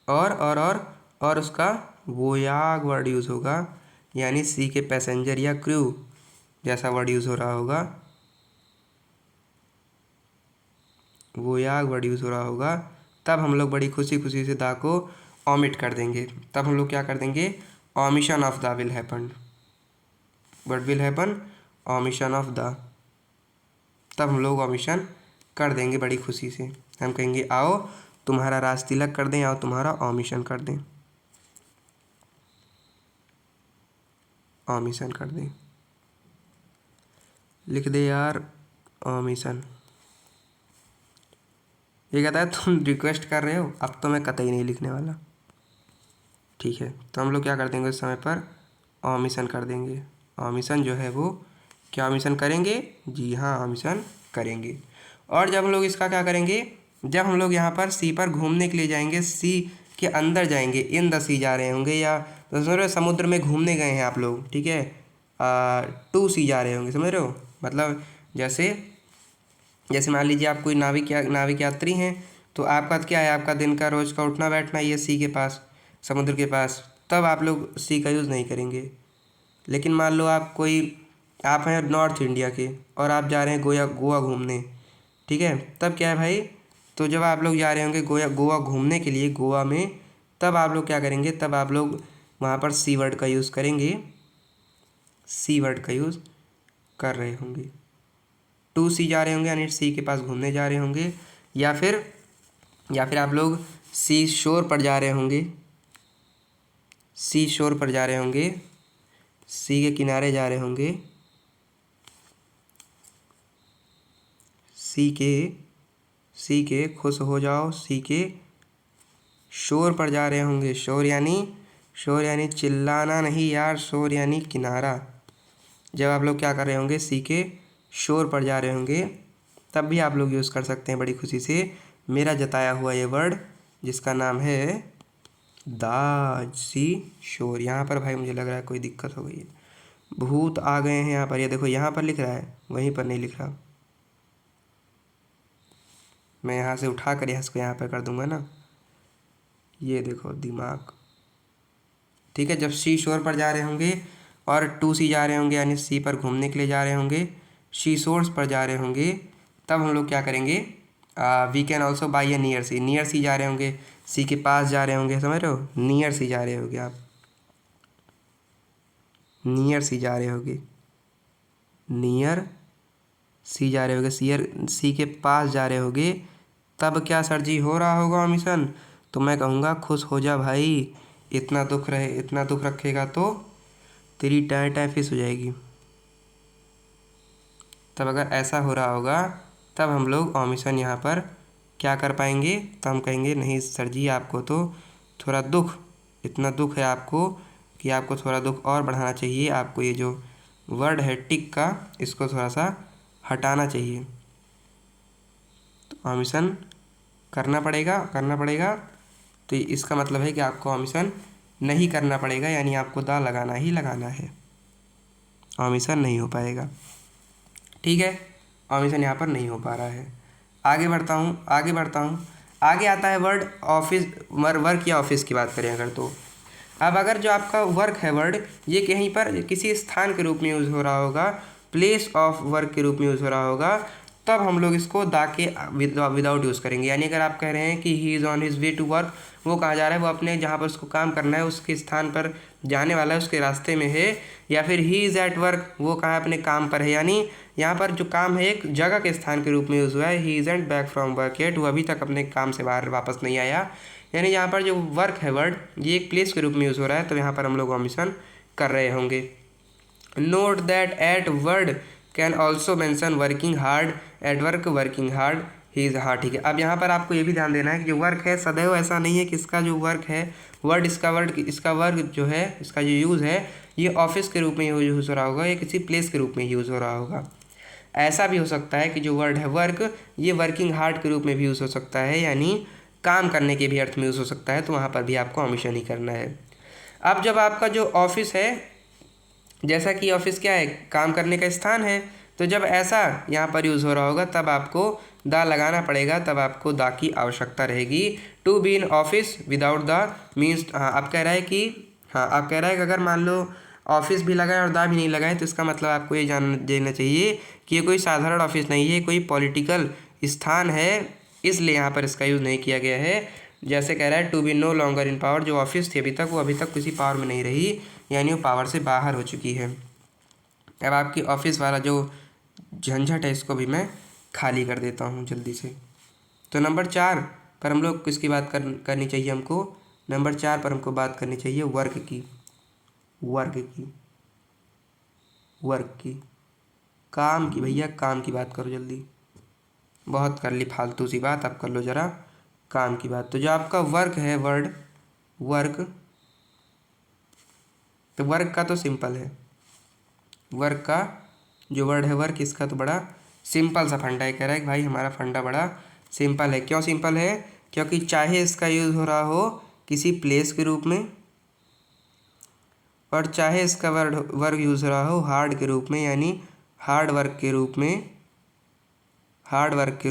और उसका वोयाग वर्ड यूज़ होगा, यानी सी के पैसेंजर या क्रू जैसा वर्ड यूज़ हो रहा होगा, वोयाग वर्ड यूज़ हो रहा होगा। तब हम लोग बड़ी खुशी खुशी से दा को ऑमिट कर देंगे। तब हम लोग क्या कर देंगे, omission of the will happen. What will happen, omission of the. तब हम लोग ऑमिशन कर देंगे बड़ी खुशी से, हम कहेंगे आओ तुम्हारा राज तिलक कर दें, आओ तुम्हारा ऑमिशन कर दें, ऑमिशन कर दें, लिख दे यार ऑमिशन। ये कहता है तुम रिक्वेस्ट कर रहे हो, अब तो मैं कतई नहीं लिखने वाला। ठीक है, तो हम लोग क्या कर देंगे उस समय पर, ऑमिशन कर देंगे। ऑमिशन जो है वो क्या ऑमिशन करेंगे, जी हाँ ऑमिशन करेंगे। और जब हम लोग इसका क्या करेंगे, जब हम लोग यहाँ पर सी पर घूमने के लिए जाएंगे, सी के अंदर जाएंगे, इन द सी जा रहे होंगे, या तो समझ रहे हो समुद्र में घूमने गए हैं आप लोग, ठीक है, टू सी जा रहे होंगे, समझ रहे हो, मतलब जैसे जैसे मान लीजिए आप कोई नाविक यात्री हैं, तो आपका क्या है, आपका दिन का रोज़ का उठना बैठना ये सी के पास, समुद्र के पास, तब आप लोग सी का यूज़ नहीं करेंगे। लेकिन मान लो आप हैं नॉर्थ इंडिया के और आप जा रहे हैं गोवा घूमने, ठीक है, तब क्या है भाई, तो जब आप लोग जा रहे होंगे गोवा घूमने के लिए गोवा में, तब आप लोग क्या करेंगे, तब आप लोग वहाँ पर सी वर्ड का यूज़ करेंगे, सी वर्ड का यूज़ कर रहे होंगे। टू सी जा रहे होंगे यानी सी के पास घूमने जा रहे होंगे, या फिर आप लोग सी शोर पर जा रहे होंगे, सी शोर पर जा रहे होंगे, सी के किनारे जा रहे होंगे, सी के खुश हो जाओ, सी के शोर पर जा रहे होंगे। शोर यानी चिल्लाना नहीं यार, शोर यानी किनारा। जब आप लोग क्या कर रहे होंगे, सी के शोर पर जा रहे होंगे, तब भी आप लोग यूज़ कर सकते हैं बड़ी खुशी से मेरा जताया हुआ ये वर्ड, जिसका नाम है द सी शोर। यहाँ पर भाई मुझे लग रहा है कोई दिक्कत हो गई है, भूत आ गए हैं यहाँ पर, ये देखो यहाँ पर लिख रहा है, वहीं पर नहीं लिख रहा। मैं यहाँ से उठा कर इसको यहाँ पर कर दूंगा ना, ये देखो दिमाग। ठीक है, जब सी शोर पर जा रहे होंगे और टू सी जा रहे होंगे, यानी सी पर घूमने के लिए जा रहे होंगे, शी शोर्स पर जा रहे होंगे, तब हम लोग क्या करेंगे, we can also by a near sea. Near sea जा रहे होंगे, सी के पास जा रहे होंगे, समझ रहे हो, नियर सी जा रहे होगे आप, नियर सी जा रहे होगे, नियर सी जा रहे होगे, सी के पास जा रहे होगे, तब क्या सर जी हो रहा होगा मिशन, तो मैं कहूँगा खुश हो जा भाई, इतना दुख रखेगा तो तेरी टाय टाय फिश हो जाएगी। तब अगर ऐसा हो रहा होगा, तब हम लोग ऑमिशन यहाँ पर क्या कर पाएंगे, तो हम कहेंगे नहीं सर जी आपको तो थोड़ा इतना दुख है आपको, कि आपको थोड़ा दुख और बढ़ाना चाहिए, आपको ये जो वर्ड है टिक का, इसको थोड़ा सा हटाना चाहिए। तो ओमिशन करना पड़ेगा। तो इसका मतलब है कि आपको ओमिशन नहीं करना पड़ेगा, यानी आपको दा लगाना ही लगाना है, ओमिशन नहीं हो पाएगा। ठीक है, ओमिशन यहाँ पर नहीं हो पा रहा है। आगे बढ़ता हूँ। आगे आता है वर्ड ऑफिस, वर्क या ऑफिस की बात करें अगर तो। अब अगर जो आपका वर्क है वर्ड, ये कहीं पर किसी स्थान के रूप में यूज़ हो रहा होगा, प्लेस ऑफ वर्क के रूप में यूज़ हो रहा होगा, तब हम लोग इसको दा के विदाउट यूज़ करेंगे। यानी अगर आप कह रहे हैं कि he is on his way to work, वो कहाँ जा रहा है, वो अपने जहाँ पर उसको काम करना है उसके स्थान पर जाने वाला है, उसके रास्ते में है। या फिर ही इज़ एट वर्क, वो कहाँ अपने काम पर है, यानी यहाँ पर जो काम है एक जगह के स्थान के रूप में यूज़ हुआ है। He isn't back from work yet, वो अभी तक अपने काम से बाहर वापस नहीं आया। यानी यहाँ पर जो वर्क है वर्ड, ये एक प्लेस के रूप में यूज़ हो रहा है, तो यहाँ पर हम लोग ओमिशन कर रहे होंगे। Note that at word can also mention working hard, at work working hard, he is. हाँ ठीक है, अब यहाँ पर आपको ये भी ध्यान देना है कि जो वर्क है सदैव ऐसा नहीं है कि इसका जो वर्क है वर्ड, इसका वर्क जो है, इसका जो यूज़ है ये ऑफिस के रूप में यूज़ हो रहा होगा या किसी प्लेस के रूप में यूज़ हो रहा होगा। ऐसा भी हो सकता है कि जो वर्ड है वर्क, ये वर्किंग हार्ड के रूप में भी यूज़ हो सकता है, यानी काम करने के भी अर्थ में यूज़ हो सकता है, तो वहाँ पर भी आपको ओमिशन ही करना है। अब जब आपका जो ऑफिस है, जैसा कि ऑफिस क्या है, काम करने का स्थान है, तो जब ऐसा यहाँ पर यूज़ हो रहा होगा तब आपको दा लगाना पड़ेगा, तब आपको दा की आवश्यकता रहेगी। To be in office without the means, हाँ आप कह रहा है कि अगर मान लो ऑफिस भी लगाए और दा भी नहीं लगाए, तो इसका मतलब आपको ये जान देना चाहिए कि ये कोई साधारण ऑफिस नहीं है, कोई पॉलिटिकल स्थान है, इसलिए यहाँ पर इसका यूज़ नहीं किया गया है। जैसे कह रहा है to be no longer in power, जो ऑफिस थी अभी तक, वो अभी तक किसी पावर में नहीं रही, यानी वो पावर से बाहर हो चुकी है। अब आपकी ऑफिस वाला जो झंझट है इसको भी मैं खाली कर देता हूँ जल्दी से। तो नंबर 4 पर हम लोग किसकी बात करनी चाहिए हमको, नंबर 4 पर हमको बात करनी चाहिए वर्क की, काम की। भैया काम की बात करो जल्दी, बहुत कर ली फालतू सी बात, अब कर लो ज़रा काम की बात। तो जो आपका वर्क है वर्ड वर्क, तो वर्क का तो सिंपल है, वर्क का जो वर्ड है वर्क, इसका तो बड़ा सिंपल सा फंडा है। कह रहा है कि भाई हमारा फंडा बड़ा सिंपल है। क्यों सिंपल है, क्योंकि चाहे इसका यूज़ हो रहा हो किसी प्लेस के रूप में, और चाहे इसका वर्क यूज़ हो रहा हो हार्ड के रूप में, यानी हार्ड वर्क के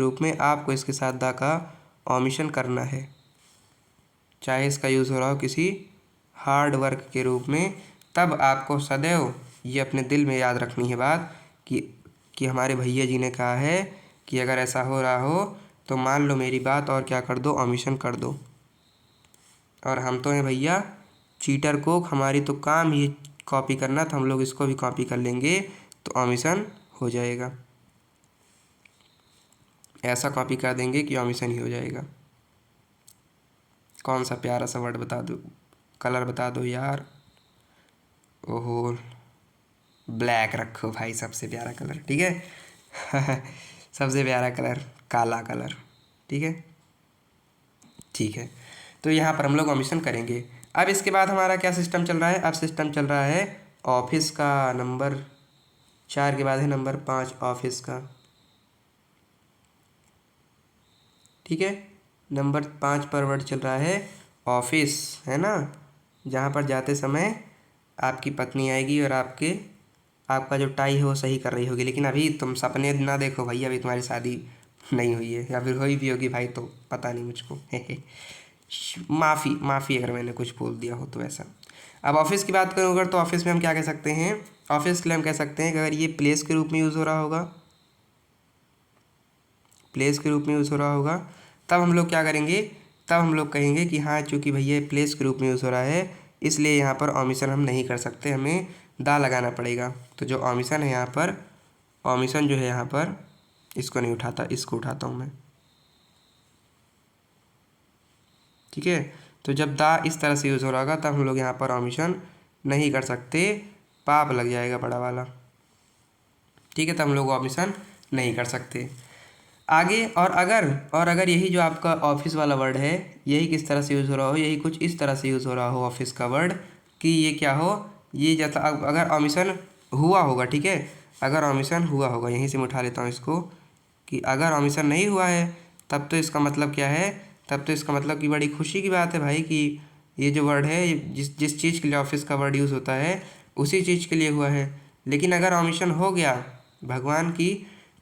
रूप में आपको इसके साथ दा का ओमिशन करना है। चाहे इसका यूज़ हो रहा हो किसी हार्ड वर्क के रूप में, तब आपको सदैव ये अपने दिल में याद रखनी है बात कि हमारे भैया जी ने कहा है कि अगर ऐसा हो रहा हो तो मान लो मेरी बात और क्या कर दो, ओमिशन कर दो। और हम तो हैं भैया चीटर को, हमारी तो काम ही कॉपी करना, तो हम लोग इसको भी कॉपी कर लेंगे, तो ओमिशन हो जाएगा। ऐसा कॉपी कर देंगे कि ओमिशन ही हो जाएगा। कौन सा प्यारा सा वर्ड बता दो, कलर बता दो यार। ओहो, ब्लैक रखो भाई, सबसे प्यारा कलर, ठीक है। सबसे प्यारा कलर काला कलर, ठीक है। तो यहाँ पर हम लोग ओमिशन करेंगे। अब इसके बाद हमारा क्या सिस्टम चल रहा है, अब सिस्टम चल रहा है ऑफिस का। नंबर 4 के बाद है नंबर 5 ऑफिस का, ठीक है। नंबर 5 पर वर्ड चल रहा है ऑफिस, है ना, जहाँ पर जाते समय आपकी पत्नी आएगी और आपका जो टाई है वो सही कर रही होगी। लेकिन अभी तुम सपने ना देखो भैया, अभी तुम्हारी शादी नहीं हुई है, या फिर हुई भी होगी भाई, तो पता नहीं मुझको। माफ़ी अगर मैंने कुछ बोल दिया हो तो ऐसा। अब ऑफिस की बात करूँ अगर, तो ऑफिस में हम क्या कह सकते हैं, ऑफिस के लिए हम कह सकते हैं कि अगर ये प्लेस के रूप में यूज़ हो रहा होगा, तब हम लोग क्या करेंगे, तब हम लोग कहेंगे कि हाँ चूँकि भैया प्लेस के रूप में यूज़ हो रहा है, इसलिए यहाँ पर ओमिशन हम नहीं कर सकते, हमें दा लगाना पड़ेगा। तो जो ओमिशन है यहाँ पर, ओमिशन जो है यहाँ पर, इसको नहीं उठाता, इसको उठाता हूँ मैं, ठीक है। तो जब दा इस तरह से यूज़ हो रहा होगा तब हम लोग यहाँ पर ओमिशन नहीं कर सकते, पाप लग जाएगा बड़ा वाला, ठीक है। तब हम लोग ओमिशन नहीं कर सकते। आगे और अगर यही जो आपका ऑफिस वाला वर्ड है, यही किस तरह से यूज़ हो रहा हो, यही कुछ इस तरह से यूज़ हो रहा हो ऑफिस का वर्ड कि ये क्या हो, ये जैसा अगर ओमिशन हुआ होगा, ठीक है, अगर ओमिशन हुआ होगा, यहीं से मैं उठा लेता हूँ इसको, कि अगर ओमिशन नहीं हुआ है तब तो इसका मतलब क्या है, तब तो इसका मतलब कि बड़ी खुशी की बात है भाई कि ये जो वर्ड है जिस जिस चीज़ के लिए ऑफिस का वर्ड यूज़ होता है उसी चीज़ के लिए हुआ है। लेकिन अगर ओमिशन हो गया, भगवान की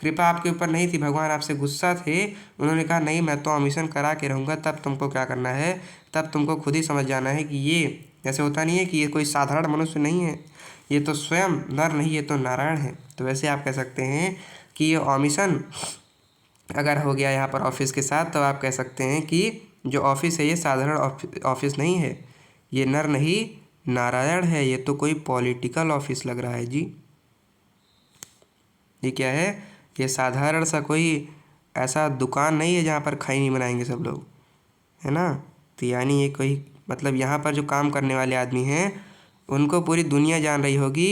कृपा आपके ऊपर नहीं थी, भगवान आपसे गुस्सा थे, उन्होंने कहा नहीं मैं तो ओमिशन करा के रहूँगा, तब तुमको क्या करना है, तब तुमको खुद ही समझ जाना है कि ये ऐसे होता नहीं है कि ये कोई साधारण मनुष्य नहीं है, ये तो स्वयं नर नहीं, ये तो नारायण है। तो वैसे आप कह सकते हैं कि ये ओमिशन अगर हो गया यहाँ पर ऑफिस के साथ, तो आप कह सकते हैं कि जो ऑफिस है ये साधारण ऑफिस नहीं है, ये नर नहीं नारायण है, ये तो कोई पॉलिटिकल ऑफिस लग रहा है जी। ये क्या है, ये साधारण सा कोई ऐसा दुकान नहीं है जहाँ पर खाई नहीं बनाएंगे सब लोग, है ना। तो यानी ये कोई मतलब यहाँ पर जो काम करने वाले आदमी हैं उनको पूरी दुनिया जान रही होगी,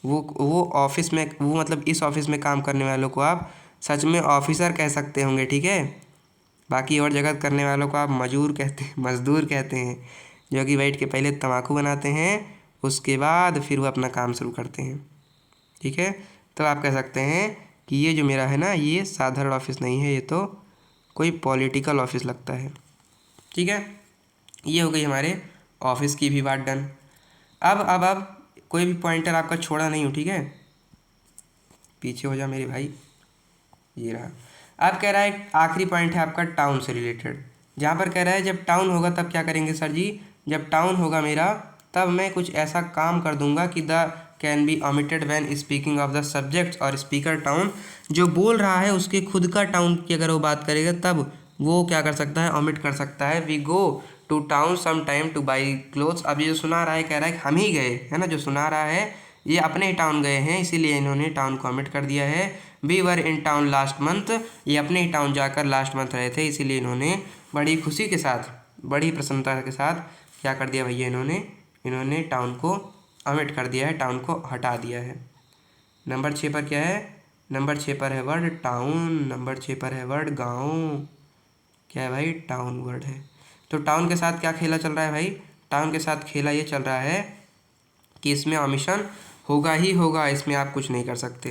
वो ऑफिस में, वो मतलब इस ऑफिस में काम करने वालों को आप सच में ऑफिसर कह सकते होंगे, ठीक है। बाकी और जगह करने वालों को आप मजदूर कहते हैं, जो कि बैठ के पहले तम्बाकू बनाते हैं, उसके बाद फिर वो अपना काम शुरू करते हैं, ठीक है। तो आप कह सकते हैं कि ये जो मेरा है ना, ये साधारण ऑफिस नहीं है, ये तो कोई पॉलिटिकल ऑफिस लगता है, ठीक है। ये हो गई हमारे ऑफिस की भी बात डन। अब कोई भी पॉइंटर आपका छोड़ा नहीं हो, ठीक है, पीछे हो जा मेरे भाई, ये रहा। अब कह रहा है आखिरी पॉइंट है आपका टाउन से रिलेटेड, जहाँ पर कह रहा है जब टाउन होगा तब क्या करेंगे सर जी, जब टाउन होगा मेरा तब मैं कुछ ऐसा काम कर दूंगा कि the can be omitted when speaking of the subject और स्पीकर टाउन, जो बोल रहा है उसके खुद का टाउन की अगर वो बात करेगा तब वो क्या कर सकता है, ओमिट कर सकता है। We go to town some time to buy clothes. अब ये जो सुना रहा है कह रहा है हम ही गए, है ना, जो सुना रहा है ये अपने ही टाउन गए हैं, इसीलिए इन्होंने टाउन को ओमिट कर दिया है। We were in town last month, ये अपने ही टाउन जाकर लास्ट मंथ रहे थे, इसीलिए इन्होंने बड़ी खुशी के साथ, बड़ी प्रसन्नता के साथ क्या कर दिया भैया, इन्होंने टाउन को ओमिट कर दिया है, टाउन को हटा दिया है। नंबर 6 पर क्या है, नंबर 6 पर है वर्ड टाउन, नंबर 6 पर है वर्ड गाँव। क्या है भाई, टाउन वर्ड है। तो टाउन के साथ क्या खेला चल रहा है भाई, टाउन के साथ खेला ये चल रहा है कि इसमें ओमिशन होगा ही होगा, इसमें आप कुछ नहीं कर सकते।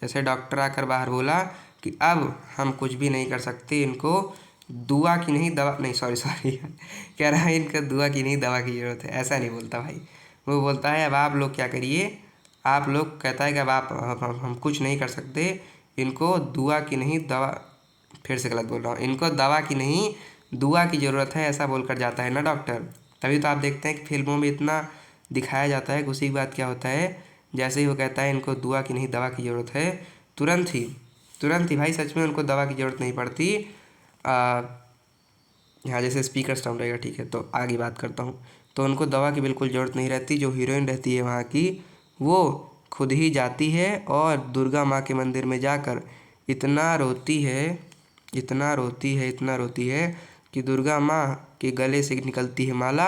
जैसे डॉक्टर आकर बाहर बोला कि अब हम कुछ भी नहीं कर सकते, इनको दुआ की नहीं दवा, नहीं सॉरी कह रहा है इनको दुआ की नहीं दवा की ज़रूरत है, ऐसा नहीं बोलता भाई। वो बोलता है अब आप लोग क्या करिए, आप लोग कहता है कि अब आप हम कुछ नहीं कर सकते, इनको दुआ की नहीं दवा, फिर से गलत बोल रहा हूँ, इनको दवा की नहीं दुआ की ज़रूरत है, ऐसा बोलकर जाता है ना डॉक्टर। तभी तो आप देखते हैं कि फिल्मों में इतना दिखाया जाता है, उसी के बाद क्या होता है, जैसे ही वो कहता है इनको दुआ की नहीं दवा की ज़रूरत है, तुरंत ही भाई सच में उनको दवा की ज़रूरत नहीं पड़ती। यहाँ जैसे स्पीकर साउंड रहेगा, ठीक है, तो आगे बात करता हूँ। तो उनको दवा की बिल्कुल ज़रूरत नहीं रहती, जो हीरोइन रहती है वहाँ की वो खुद ही जाती है और दुर्गा माँ के मंदिर में जाकर इतना रोती है, इतना रोती है कि दुर्गा माँ के गले से निकलती है माला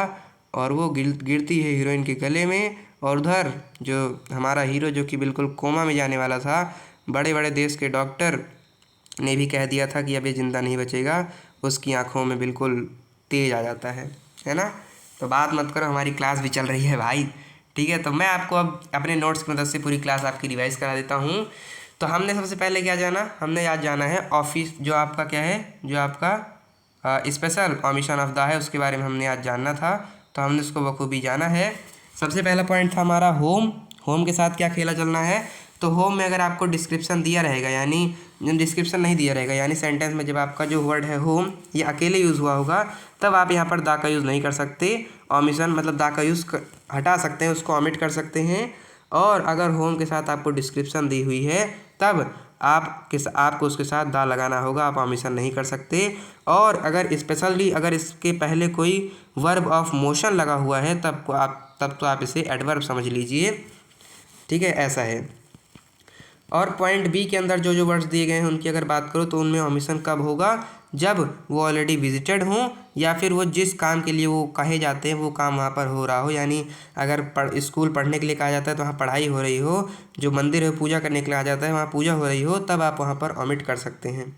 और वो गिरती है हीरोइन के गले में। और उधर जो हमारा हीरो जो कि बिल्कुल कोमा में जाने वाला था, बड़े बड़े देश के डॉक्टर ने भी कह दिया था कि अब ये ज़िंदा नहीं बचेगा, उसकी आंखों में बिल्कुल तेज आ जाता है ना। तो बात मत करो, हमारी क्लास भी चल रही है भाई, ठीक है। तो मैं आपको अब अपने नोट्स की मदद से पूरी क्लास आपकी रिवाइज करा देता हूँ। तो हमने सबसे पहले क्या जाना, हमने आज जाना है ऑफिस, जो आपका क्या है, जो आपका स्पेशल ओमिशन ऑफ द है, उसके बारे में हमने आज जानना था, तो हमने उसको बखूबी जाना है। सबसे पहला पॉइंट था हमारा होम के साथ क्या खेला चलना है। तो होम में अगर आपको डिस्क्रिप्शन दिया रहेगा, यानी डिस्क्रिप्शन नहीं दिया रहेगा, यानी सेंटेंस में जब आपका जो वर्ड है होम ये अकेले यूज़ हुआ होगा, तब आप यहाँ पर दा का यूज़ नहीं कर सकते। ओमिशन मतलब दा का यूज़ हटा सकते हैं, उसको ओमिट कर सकते हैं। और अगर होम के साथ आपको डिस्क्रिप्शन दी हुई है तब आपको उसके साथ दा लगाना होगा, आप ओमिशन नहीं कर सकते। और अगर स्पेशली अगर इसके पहले कोई वर्ब ऑफ मोशन लगा हुआ है तब तो आप इसे एडवर्ब समझ लीजिए, ठीक है, ऐसा है। और पॉइंट बी के अंदर जो जो वर्ड्स दिए गए हैं उनकी अगर बात करो तो उनमें ओमिशन कब होगा, जब वो ऑलरेडी विजिटेड हों या फिर वो जिस काम के लिए वो कहे जाते हैं वो काम वहाँ पर हो रहा हो। यानी अगर स्कूल पढ़ने के लिए कहा जाता है तो वहाँ पढ़ाई हो रही हो, जो मंदिर है पूजा करने के लिए आ जाता है वहाँ पूजा हो रही हो, तब आप वहाँ पर ओमिट कर सकते हैं।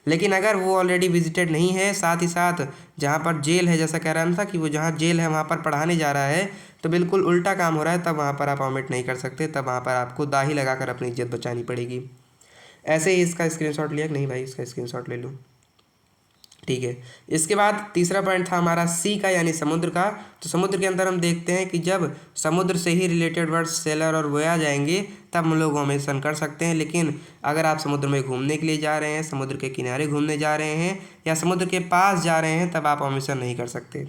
लेकिन अगर वो ऑलरेडी विजिटेड नहीं है, साथ ही साथ जहाँ पर जेल है, जैसा कह रहा था कि वो जहाँ जेल है वहाँ पर पढ़ाने जा रहा है, तो बिल्कुल उल्टा काम हो रहा है, तब वहाँ पर आप ओमिट नहीं कर सकते, तब वहाँ पर आपको दाही लगाकर अपनी इज्जत बचानी पड़ेगी। ऐसे ही इसका स्क्रीनशॉट लिया कि नहीं भाई, इसका स्क्रीनशॉट ले लूँ, ठीक है। इसके बाद तीसरा पॉइंट था हमारा सी का, यानी समुद्र का। तो समुद्र के अंदर हम देखते हैं कि जब समुद्र से ही रिलेटेड वर्ड सेलर और वे आ जाएंगे तब हम लोग ओमिशन कर सकते हैं। लेकिन अगर आप समुद्र में घूमने के लिए जा रहे हैं, समुद्र के किनारे घूमने जा रहे हैं या समुद्र के पास जा रहे हैं, तब आप ओमिशन नहीं कर सकते।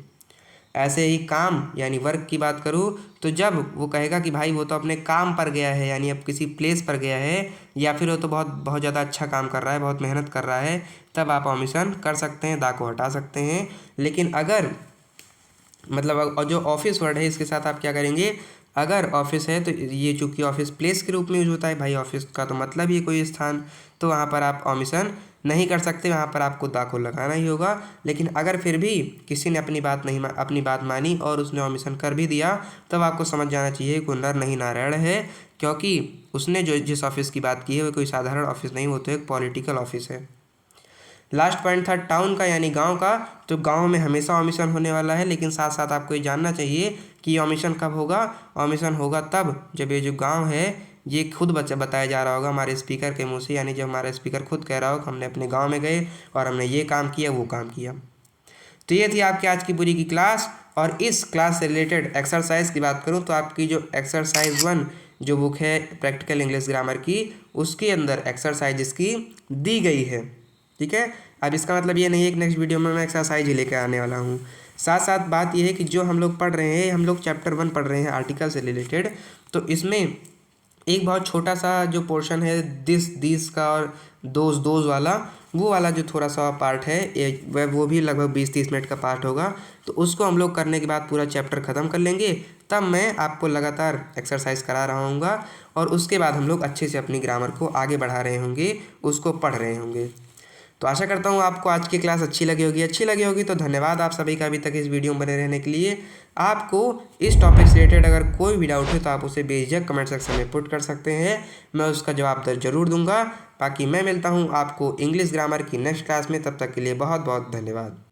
ऐसे ही काम यानी वर्क की बात करूँ तो जब वो कहेगा कि भाई वो तो अपने काम पर गया है, यानी अब किसी प्लेस पर गया है, या फिर वो तो बहुत बहुत ज़्यादा अच्छा काम कर रहा है, बहुत मेहनत कर रहा है, तब आप ओमिशन कर सकते हैं, दा को हटा सकते हैं। लेकिन अगर मतलब और जो ऑफिस वर्ड है इसके साथ आप क्या करेंगे, अगर ऑफिस है तो ये चूँकि ऑफिस प्लेस के रूप में यूज होता है, भाई ऑफिस का तो मतलब ही कोई स्थान, तो वहाँ पर आप ओमिशन नहीं कर सकते, वहाँ पर आपको दा को लगाना ही होगा। लेकिन अगर फिर भी किसी ने अपनी बात मानी और उसने ओमिशन कर भी दिया, तब आपको समझ जाना चाहिए कि नर नहीं नारायण है, क्योंकि उसने जो जिस ऑफिस की बात की है वो कोई साधारण ऑफिस नहीं, वो तो एक पॉलिटिकल ऑफिस है। लास्ट पॉइंट था टाउन का, यानी गांव का। तो गांव में हमेशा ओमिशन होने वाला है, लेकिन साथ साथ आपको ये जानना चाहिए कि ओमिशन कब होगा। ओमिशन होगा तब जब ये जो गांव है ये खुद बताया जा रहा होगा हमारे स्पीकर के मुंह से, यानी जब हमारा स्पीकर खुद कह रहा हो कि हमने अपने गाँव में गए और हमने ये काम किया, वो काम किया। तो ये थी आपकी आज की पूरी की क्लास। और इस क्लास से रिलेटेड एक्सरसाइज की बात करूँ तो आपकी जो एक्सरसाइज 1 जो बुक है प्रैक्टिकल इंग्लिश ग्रामर की, उसके अंदर एक्सरसाइज इसकी दी गई है, ठीक है। अब इसका मतलब ये नहीं है कि नेक्स्ट वीडियो में मैं एक्सरसाइज ही लेकर आने वाला हूँ। साथ साथ बात यह है कि जो हम लोग पढ़ रहे हैं, हम लोग चैप्टर 1 पढ़ रहे हैं आर्टिकल से रिलेटेड, तो इसमें एक बहुत छोटा सा जो पोर्शन है दिस का और दोज वाला, वो वाला जो थोड़ा सा पार्ट है वो भी लगभग 20-30 मिनट का पार्ट होगा। तो उसको हम लोग करने के बाद पूरा चैप्टर ख़त्म कर लेंगे, तब मैं आपको लगातार एक्सरसाइज करा रहा हूँगा और उसके बाद हम लोग अच्छे से अपनी ग्रामर को आगे बढ़ा रहे होंगे, उसको पढ़ रहे होंगे। तो आशा करता हूँ आपको आज की क्लास अच्छी लगी होगी। तो धन्यवाद आप सभी का अभी तक इस वीडियो में बने रहने के लिए। आपको इस टॉपिक से रिलेटेड अगर कोई भी डाउट है तो आप उसे बेझिझक कमेंट सेक्शन में पुट कर सकते हैं, मैं उसका जवाब ज़रूर दूंगा। बाकी मैं मिलता हूँ आपको इंग्लिश ग्रामर की नेक्स्ट क्लास में, तब तक के लिए बहुत बहुत धन्यवाद।